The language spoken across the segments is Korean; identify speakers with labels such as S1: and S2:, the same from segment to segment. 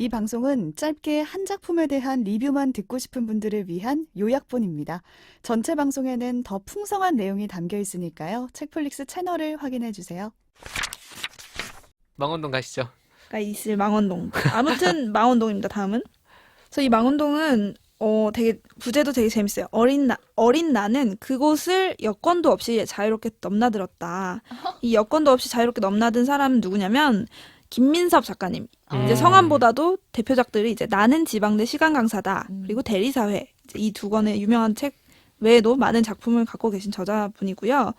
S1: 이 방송은 짧게 한 작품에 대한 리뷰만 듣고 싶은 분들을 위한 요약본입니다. 전체 방송에는 더 풍성한 내용이 담겨 있으니까요. 책플릭스 채널을 확인해 주세요.
S2: 망원동 가시죠.
S3: 가 있을 망원동. 아무튼 망원동입니다. 다음은. 그래서 이 망원동은 되게 부제도 되게 재밌어요. 어린 나는 그곳을 여권도 없이 자유롭게 넘나들었다. 이 여권도 없이 자유롭게 넘나든 사람은 누구냐면 김민섭 작가님. 이제 성함보다도 대표작들이 이제 나는 지방대 시간 강사다. 그리고 대리사회. 이 두 권의 유명한 책 외에도 많은 작품을 갖고 계신 저자분이고요.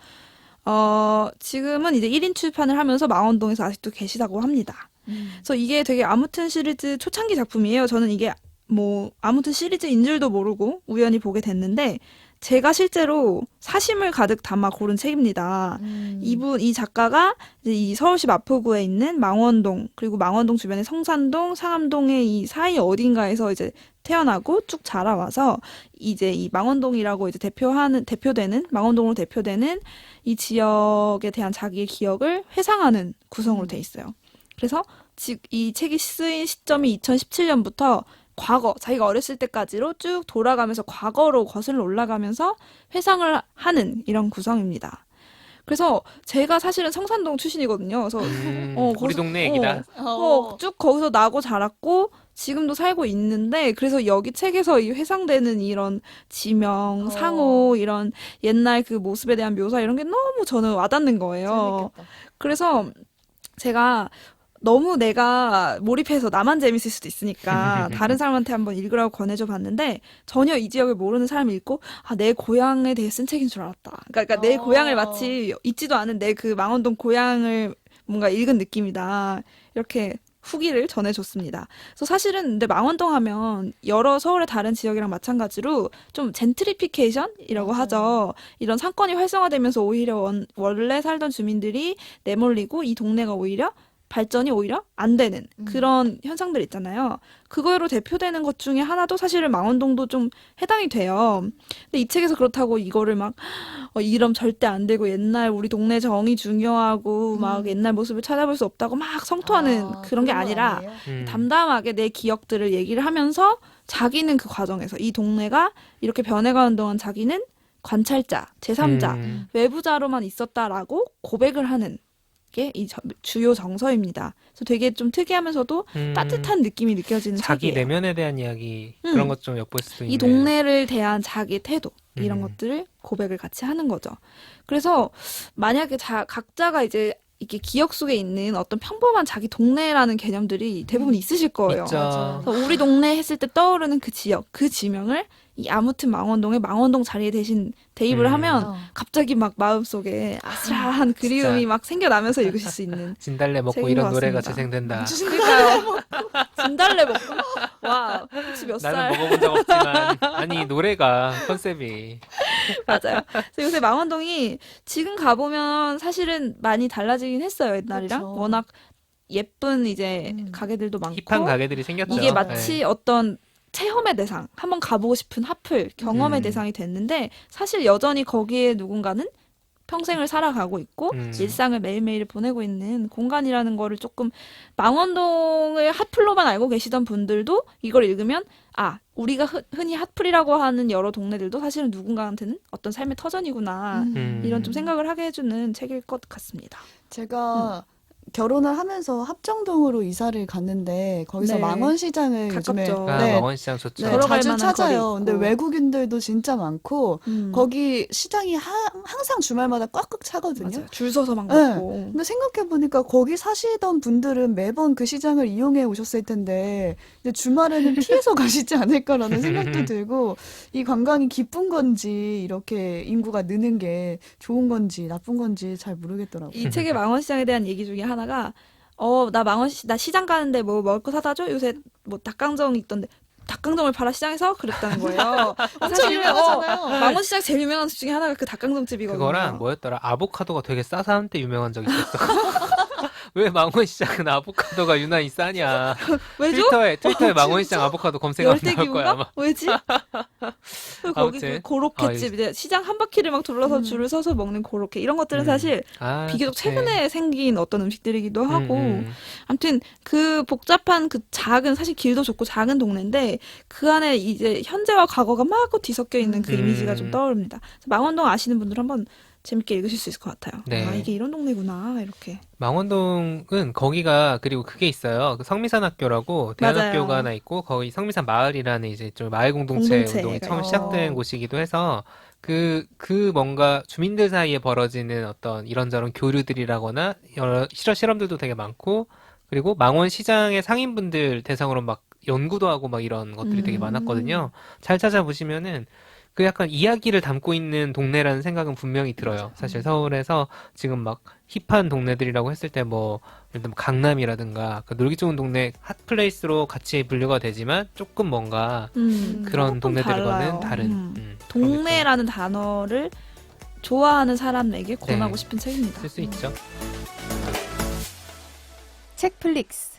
S3: 지금은 이제 1인 출판을 하면서 망원동에서 아직도 계시다고 합니다. 그래서 이게 되게 아무튼 시리즈 초창기 작품이에요. 저는 이게 뭐 아무튼 시리즈인 줄도 모르고 우연히 보게 됐는데 제가 실제로 사심을 가득 담아 고른 책입니다. 이 작가가 이제 이 서울시 마포구에 있는 망원동 그리고 망원동 주변의 성산동, 상암동의 이 사이 어딘가에서 이제 태어나고 쭉 자라와서 이제 이 망원동이라고 이제 망원동으로 대표되는 이 지역에 대한 자기의 기억을 회상하는 구성으로 돼 있어요. 그래서 이 책이 쓰인 시점이 2017년부터 과거, 자기가 어렸을 때까지로 쭉 돌아가면서 과거로 거슬러 올라가면서 회상을 하는 이런 구성입니다. 그래서 제가 사실은 성산동 출신이거든요. 그래서
S2: 우리 동네 얘기다.
S3: 쭉 거기서 나고 자랐고 지금도 살고 있는데 그래서 여기 책에서 이 회상되는 이런 지명, 상호, 이런 옛날 그 모습에 대한 묘사 이런 게 너무 저는 와닿는 거예요.
S1: 재밌겠다.
S3: 그래서 제가 너무 내가 몰입해서 나만 재밌을 수도 있으니까 다른 사람한테 한번 읽으라고 권해줘 봤는데 전혀 이 지역을 모르는 사람이 읽고 내 고향에 대해 쓴 책인 줄 알았다. 그러니까 내 고향을 마치 있지도 않은 내 그 망원동 고향을 뭔가 읽은 느낌이다. 이렇게 후기를 전해줬습니다. 그래서 사실은 근데 망원동 하면 여러 서울의 다른 지역이랑 마찬가지로 좀 젠트리피케이션이라고 하죠. 이런 상권이 활성화되면서 오히려 원래 살던 주민들이 내몰리고 이 동네가 오히려 발전이 오히려 안 되는 그런 현상들 있잖아요. 그거로 대표되는 것 중에 하나도 사실은 망원동도 좀 해당이 돼요. 근데 이 책에서 그렇다고 이거를 막 이러면 절대 안 되고 옛날 우리 동네 정이 중요하고 막 옛날 모습을 찾아볼 수 없다고 막 성토하는 그런 게 아니라 담담하게 내 기억들을 얘기를 하면서 자기는 그 과정에서 이 동네가 이렇게 변해가는 동안 자기는 관찰자, 제3자, 외부자로만 있었다라고 고백을 하는 게 이 주요 정서입니다. 그래서 되게 좀 특이하면서도 따뜻한 느낌이 느껴지는
S2: 자기
S3: 책이에요.
S2: 내면에 대한 이야기 그런 것 좀 엿볼 수 있는.
S3: 이 동네를 대한 자기 태도 이런 것들을 고백을 같이 하는 거죠. 그래서 만약에 각자가 이제 이게 기억 속에 있는 어떤 평범한 자기 동네라는 개념들이 대부분 있으실 거예요.
S2: 있죠.
S3: 그래서 우리 동네 했을 때 떠오르는 그 지역, 그 지명을 이 아무튼 망원동의 망원동 자리에 대신 대입을 하면 갑자기 막 마음속에 아슬한 그리움이 막 생겨나면서 읽으실 수 있는
S2: 진달래 먹고
S3: 책인
S2: 이런
S3: 것
S2: 노래가
S3: 같습니다.
S2: 재생된다.
S3: 그러니까요. 진달래 먹고 와 혹시 몇
S2: 나는
S3: 살?
S2: 먹어본 적 없지만 아니 노래가 컨셉이
S3: 맞아요. 그래서 요새 망원동이 지금 가보면 사실은 많이 달라지긴 했어요. 옛날이랑
S1: 그렇죠.
S3: 워낙 예쁜 이제 가게들도 많고
S2: 힙한 가게들이 생겼죠.
S3: 이게 마치 어떤 체험의 대상, 한번 가보고 싶은 핫플, 경험의 대상이 됐는데 사실 여전히 거기에 누군가는 평생을 살아가고 있고 일상을 매일매일 보내고 있는 공간이라는 거를 조금 망원동을 핫플로만 알고 계시던 분들도 이걸 읽으면 우리가 흔히 핫플이라고 하는 여러 동네들도 사실은 누군가한테는 어떤 삶의 터전이구나 이런 좀 생각을 하게 해주는 책일 것 같습니다.
S1: 제가 결혼을 하면서 합정동으로 이사를 갔는데 거기서
S3: 네.
S1: 망원시장을 요즘에
S3: 가깝죠.
S2: 망원시장 좋죠.
S1: 네,
S3: 걸어갈
S1: 자주
S3: 만한
S1: 찾아요.
S3: 거리
S1: 근데
S3: 있고.
S1: 외국인들도 진짜 많고 거기 시장이 항상 주말마다 꽉꽉 차거든요.
S3: 맞아요. 줄 서서 막
S1: 네.
S3: 먹고.
S1: 근데 생각해보니까 거기 사시던 분들은 매번 그 시장을 이용해 오셨을 텐데 이제 주말에는 피해서 가시지 않을까라는 생각도 들고 이 관광이 기쁜 건지 이렇게 인구가 느는 게 좋은 건지 나쁜 건지 잘 모르겠더라고요.
S3: 이 책의 망원시장에 대한 얘기 중에 하나가 나 시장 가는데 뭐 먹을 거 사다 줘? 요새 뭐 닭강정이 있던데 닭강정을 팔아 시장에서 그랬다는 거예요.
S1: 엄청 유명하잖아요.
S3: 망원시장 제일 유명한 집 중에 하나가 그 닭강정집이거든요.
S2: 그거랑 뭐였더라? 아보카도가 되게 싸서 한때 유명한 적이 있었어. 왜 망원시장은 아보카도가 유난히 싸냐.
S3: 왜죠?
S2: 트위터에 망원시장 아보카도 검색하면 나올 거야, 아마.
S3: 열대기인가? 왜지? 그 거기
S2: 아무튼.
S3: 그 고로케집 이제 시장 한 바퀴를 막 둘러서 줄을 서서 먹는 고로케 이런 것들은 사실 비교적
S2: 좋지.
S3: 최근에 생긴 어떤 음식들이기도 하고
S2: 음.
S3: 아무튼 그 복잡한 그 작은 사실 길도 좁고 작은 동네인데 그 안에 이제 현재와 과거가 막 뒤섞여 있는 그 이미지가 좀 떠오릅니다. 그래서 망원동 아시는 분들 한번 재밌게 읽으실 수 있을 것 같아요.
S2: 네.
S3: 아 이게 이런 동네구나 이렇게.
S2: 망원동은 거기가 그리고 그게 있어요. 그 성미산학교라고 대안학교가
S3: 맞아요.
S2: 하나 있고 거기 성미산 마을이라는 이제 좀 마을 공동체 운동이 처음
S3: 공동체가
S2: 시작된
S3: 있어요.
S2: 곳이기도 해서 그 뭔가 주민들 사이에 벌어지는 어떤 이런저런 교류들이라거나 여러 실험들도 되게 많고 그리고 망원시장의 상인분들 대상으로 막 연구도 하고 막 이런 것들이 되게 많았거든요. 잘 찾아보시면은 그 약간 이야기를 담고 있는 동네라는 생각은 분명히 들어요. 사실 서울에서 지금 막 힙한 동네들이라고 했을 때 뭐, 예를 들면 강남이라든가 그 놀기 좋은 동네 핫플레이스로 같이 분류가 되지만 조금 뭔가 그런
S3: 조금
S2: 동네들과는
S3: 달라요.
S2: 다른 그런 게
S3: 동네라는 단어를 좋아하는 사람에게 권하고
S2: 네.
S3: 싶은 책입니다.
S2: 쓸 수 있죠.
S4: 책플릭스